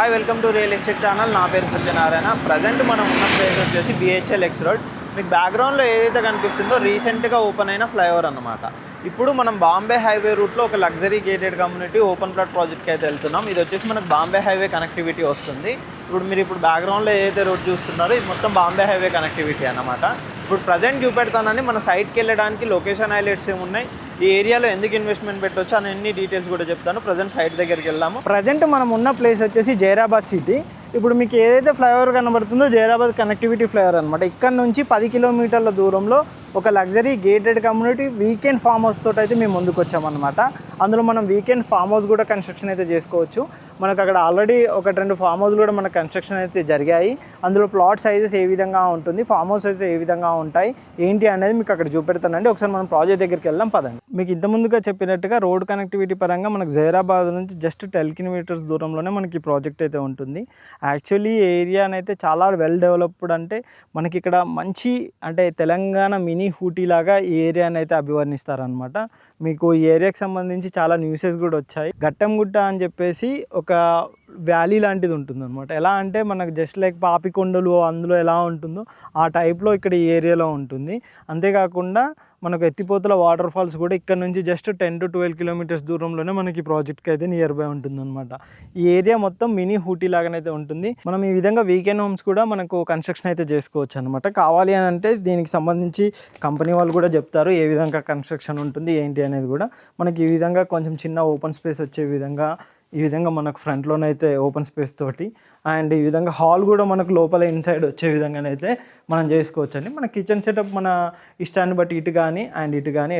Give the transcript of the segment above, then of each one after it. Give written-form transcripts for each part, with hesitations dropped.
Hi welcome to real estate channel. నా పేరు Satyanarayana. Present మనం ఉన్న ప్లేస్ వచ్చేసి బిహెచ్ఎల్ ఎక్స్ రోడ్. మీకు బ్యాక్గ్రౌండ్లో ఏదైతే కనిపిస్తుందో రీసెంట్గా ఓపెన్ అయిన ఫ్లైఓవర్ అన్నమాట. ఇప్పుడు మనం బాంబే హైవే రూట్లో ఒక luxury gated community open plot ప్రాజెక్ట్కి అయితే వెళ్తున్నాం. ఇది వచ్చేసి మనకు బాంబే హైవే కనెక్టివిటీ వస్తుంది. ఇప్పుడు బ్యాక్గ్రౌండ్లో ఏదైతే రోడ్ చూస్తున్నారో ఇది మొత్తం బాంబే హైవే కనెక్టివిటీ అన్నమాట. ఇప్పుడు ప్రజెంట్ చూపెడతానని మన సైట్కి వెళ్ళడానికి లొకేషన్ హైలైట్స్ ఏమున్నాయి, ఈ ఏరియాలో ఎందుకు ఇన్వెస్ట్మెంట్ పెట్టవచ్చు అని అన్ని డీటెయిల్స్ కూడా చెప్తాను. ప్రజెంట్ సైట్ దగ్గరికి వెళ్దాము. ప్రజెంట్ మనం ఉన్న ప్లేస్ వచ్చేసి జైరాబాద్ సిటీ. ఇప్పుడు మీకు ఏదైతే ఫ్లైఓవర్ కనబడుతుందో జైరాబాద్ కనెక్టివిటీ ఫ్లైఓవర్ అనమాట. ఇక్కడ నుంచి 10 కిలోమీటర్ల దూరంలో ఒక luxury gated community weekend farm house తోటి అయితే మేము ముందుకు వచ్చామన్నమాట. అందులో మనం వీకెండ్ ఫామ్ హౌస్ కూడా కన్స్ట్రక్షన్ అయితే చేసుకోవచ్చు. మనకు అక్కడ ఆల్రెడీ 1-2 ఫామ్ హౌస్ కూడా మన కన్స్ట్రక్షన్ అయితే జరిగాయి. అందులో ప్లాట్ సైజెస్ ఏ విధంగా ఉంటుంది, ఫామ్ హౌస్ సైజెస్ ఏ విధంగా ఉంటాయి ఏంటి అనేది మీకు అక్కడ చూపెడతానండి. ఒకసారి మనం ప్రాజెక్ట్ దగ్గరికి వెళ్దాం పదండి. మీకు ఇంత ముందుగా చెప్పినట్టుగా రోడ్ కనెక్టివిటీ పరంగా మనకు జైరాబాద్ నుంచి జస్ట్ 10 కిలోమీటర్స్ దూరంలోనే మనకి ప్రాజెక్ట్ అయితే ఉంటుంది. యాక్చువల్లీ ఏరియా అయితే చాలా వెల్ డెవలప్డ్. అంటే మనకి ఇక్కడ మంచి అంటే తెలంగాణ మినీ ఊటీ లాగా ఈ ఏరియాని అయితే అభివర్ణిస్తారనమాట. మీకు ఈ ఏరియాకి సంబంధించి చాలా న్యూసెస్ కూడా వచ్చాయి. గట్టంగుట్ట అని చెప్పేసి ఒక వ్యాలీ లాంటిది ఉంటుంది అనమాట. ఎలా అంటే మనకు జస్ట్ లైక్ పాపికొండలు అందులో ఎలా ఉంటుందో ఆ టైప్లో ఇక్కడ ఈ ఏరియాలో ఉంటుంది. అంతేకాకుండా మనకు ఎత్తిపోతల వాటర్ ఫాల్స్ కూడా ఇక్కడ నుంచి జస్ట్ 10-12 కిలోమీటర్స్ దూరంలోనే మనకి ప్రాజెక్ట్కి అయితే నియర్ బై ఉంటుంది అనమాట. ఈ ఏరియా మొత్తం మినీ ఊటీ లాగానైతే ఉంటుంది. మనం ఈ విధంగా వీకెండ్ హోమ్స్ కూడా మనకు కన్స్ట్రక్షన్ అయితే చేసుకోవచ్చు అనమాట. కావాలి అని అంటే దీనికి సంబంధించి కంపెనీ వాళ్ళు కూడా చెప్తారు ఏ విధంగా కన్స్ట్రక్షన్ ఉంటుంది ఏంటి అనేది కూడా. మనకి ఈ విధంగా కొంచెం చిన్న ఓపెన్ స్పేస్ వచ్చే విధంగా ఈ విధంగా మనకు ఫ్రంట్లోనైతే ఓపెన్ స్పేస్ తోటి అండ్ ఈ విధంగా హాల్ కూడా మనకు లోపల ఇన్సైడ్ వచ్చే విధంగానైతే మనం చేసుకోవచ్చండి. మన కిచెన్ సెటప్ మన ఇష్టాన్ని బట్టి ఇటు కానీ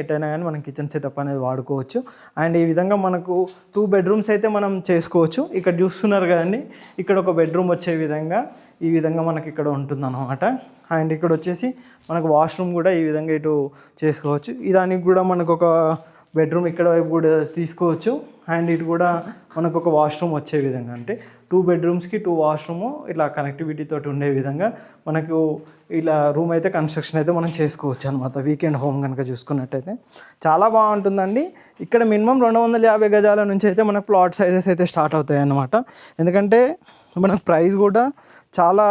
ఎటైనా కానీ మనం కిచెన్ సెటప్ అనేది వాడుకోవచ్చు. అండ్ ఈ విధంగా మనకు 2 బెడ్రూమ్స్ అయితే మనం చేసుకోవచ్చు. ఇక్కడ చూస్తున్నారు కదండి, ఇక్కడ ఒక బెడ్రూమ్ వచ్చే విధంగా ఈ విధంగా మనకి ఇక్కడ ఉంటుందన్నమాట. అండ్ ఇక్కడ వచ్చేసి మనకు వాష్రూమ్ కూడా ఈ విధంగా ఇటు చేసుకోవచ్చు. దానికి కూడా మనకు ఒక బెడ్రూమ్ ఇక్కడ వైపు కూడా తీసుకోవచ్చు. అండ్ ఇటు కూడా మనకు ఒక వాష్రూమ్ వచ్చే విధంగా, అంటే 2 బెడ్రూమ్స్కి 2 వాష్రూము ఇట్లా కనెక్టివిటీ తోటి ఉండే విధంగా మనకు ఇలా రూమ్ అయితే కన్స్ట్రక్షన్ అయితే మనం చేసుకోవచ్చు అనమాట. వీకెండ్ హోమ్ కనుక చూసుకున్నట్టయితే చాలా బాగుంటుందండి. ఇక్కడ మినిమం 250 గజాల నుంచి అయితే మనకు ప్లాట్ సైజెస్ అయితే స్టార్ట్ అవుతాయి అన్నమాట. ఎందుకంటే మనకు ప్రైస్ కూడా చాలా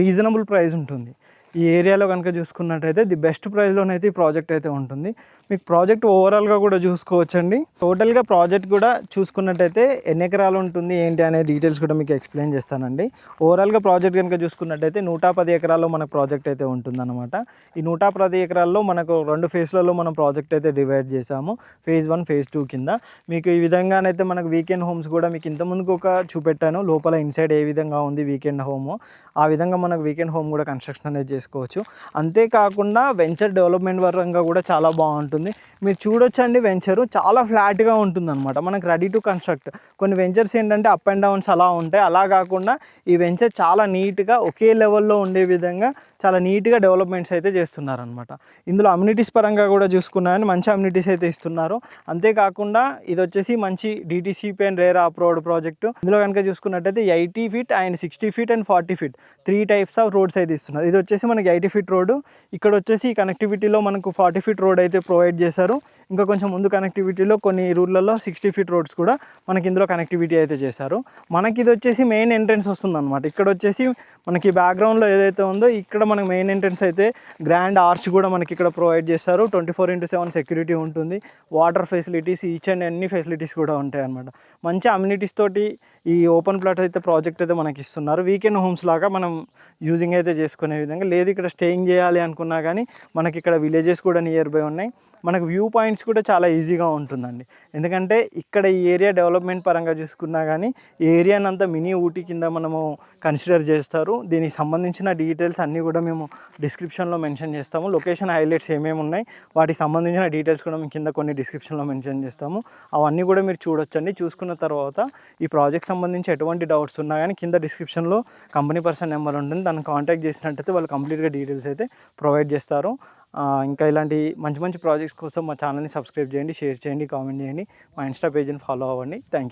రీజనబుల్ ప్రైస్ ఉంటుంది. ఈ ఏరియాలో కనుక చూసుకున్నట్టయితే ది బెస్ట్ ప్రైస్లోనైతే ఈ ప్రాజెక్ట్ అయితే ఉంటుంది. మీకు ప్రాజెక్ట్ ఓవరాల్గా కూడా చూసుకోవచ్చండి. టోటల్గా ప్రాజెక్ట్ కూడా చూసుకున్నట్టయితే ఎన్ని ఎకరాలు ఉంటుంది ఏంటి అనే డీటెయిల్స్ కూడా మీకు ఎక్స్ప్లెయిన్ చేస్తానండి. ఓవరాల్గా ప్రాజెక్ట్ కనుక చూసుకున్నట్టయితే 110 ఎకరాల్లో మనకు ప్రాజెక్ట్ అయితే ఉంటుందన్నమాట. ఈ 110 ఎకరాల్లో మనకు 2 ఫేజ్లలో మనం ప్రాజెక్ట్ అయితే డివైడ్ చేసాము. ఫేజ్ 1, ఫేజ్ 2 కింద. మీకు ఈ విధంగానైతే మనకు వీకెండ్ హోమ్స్ కూడా మీకు ఇంతకుముందుకు ఒక చూపెట్టాను. లోపల ఇన్సైడ్ ఏ విధంగా ఉంది వీకెండ్ హోమ్, ఆ విధంగా మనకు వీకెండ్ హోమ్ కూడా కన్స్ట్రక్షన్ అనేది చేసుకోవచ్చు. అంతేకాకుండా వెంచర్ డెవలప్మెంట్ పరంగా కూడా చాలా బాగుంటుంది. మీరు చూడొచ్చండి, వెంచరు చాలా ఫ్లాట్గా ఉంటుందన్నమాట. మనకు రెడీ టు కన్స్ట్రక్ట్. కొన్ని వెంచర్స్ ఏంటంటే అప్ అండ్ డౌన్స్ అలా ఉంటాయి. అలా కాకుండా ఈ వెంచర్ చాలా నీట్గా ఒకే లెవెల్లో ఉండే విధంగా చాలా నీట్గా డెవలప్మెంట్స్ అయితే చేస్తున్నారనమాట. ఇందులో అమ్యూనిటీస్ పరంగా కూడా చూసుకున్నారని మంచి అమ్యూనిటీస్ అయితే ఇస్తున్నారు. అంతేకాకుండా ఇది వచ్చేసి మంచి DTCP and RERA approved project. ఇందులో కనుక చూసుకున్నట్టయితే 80 feet and 60 feet and 40 feet 3 types of roads అయితే ఇస్తున్నారు. ఇది వచ్చేసి మనకి 80 ఫీట్ రోడ్డు. ఇక్కడ వచ్చేసి ఈ కనెక్టివిటీలో మనకు 40 ఫీట్ రోడ్ అయితే ప్రొవైడ్ చేశారు. ఇంకా కొంచెం ముందు కనెక్టివిటీలో కొన్ని రూట్లలో 60 ఫీట్ రోడ్స్ కూడా మనకి ఇందులో కనెక్టివిటీ అయితే చేశారు. మనకి ఇది వచ్చేసి మెయిన్ ఎంట్రెన్స్ వస్తుంది అనమాట. ఇక్కడ వచ్చేసి మనకి బ్యాక్గ్రౌండ్లో ఏదైతే ఉందో ఇక్కడ మనకి మెయిన్ ఎంట్రెన్స్ అయితే గ్రాండ్ ఆర్చ్ కూడా మనకి ఇక్కడ ప్రొవైడ్ చేస్తారు. 24/7 సెక్యూరిటీ ఉంటుంది. వాటర్ ఫెసిలిటీస్ ఈచ్ అండ్ అన్ని ఫెసిలిటీస్ కూడా ఉంటాయి అనమాట. మంచి అమ్యూనిటీస్ తోటి ఈ ఓపెన్ ప్లాట్ అయితే ప్రాజెక్ట్ అయితే మనకి ఇస్తున్నారు. వీకెండ్ హోమ్స్ లాగా మనం యూజింగ్ అయితే చేసుకునే విధంగా లేదు. ఇక్కడ స్టేయింగ్ చేయాలి అనుకున్నా కానీ మనకి ఇక్కడ విలేజెస్ కూడా నియర్ బై ఉన్నాయి. మనకు వ్యూ పాయింట్స్ కూడా చాలా ఈజీగా ఉంటుందండి. ఎందుకంటే ఇక్కడ ఈ ఏరియా డెవలప్మెంట్ పరంగా చూసుకున్నా కానీ ఈ ఏరియాని అంతా మినీ ఊటీ కింద మనము కన్సిడర్ చేస్తారు. దీనికి సంబంధించిన డీటెయిల్స్ అన్నీ కూడా మేము డిస్క్రిప్షన్లో మెన్షన్ చేస్తాము. లొకేషన్ హైలైట్స్ ఏమేమి ఉన్నాయి వాటికి సంబంధించిన డీటెయిల్స్ కూడా మేము కింద కొన్ని డిస్క్రిప్షన్లో మెన్షన్ చేస్తాము. అవన్నీ కూడా మీరు చూడొచ్చండి. చూసుకున్న తర్వాత ఈ ప్రాజెక్ట్ సంబంధించి ఎటువంటి డౌట్స్ ఉన్నా కానీ కింద డిస్క్రిప్షన్లో కంపెనీ పర్సన్ నెంబర్ ఉంటుంది. దాన్ని కాంటాక్ట్ చేసినట్టయితే వాళ్ళు కంప్లీట్గా డీటెయిల్స్ అయితే ప్రొవైడ్ చేస్తారు. ఇంకా ఇలాంటి మంచి మంచి ప్రాజెక్ట్స్ కోసం మా ఛానల్ని సబ్స్క్రైబ్ చేయండి, షేర్ చేయండి, కామెంట్ చేయండి, మా ఇన్స్టా పేజ్ని ఫాలో అవ్వండి. Thank you.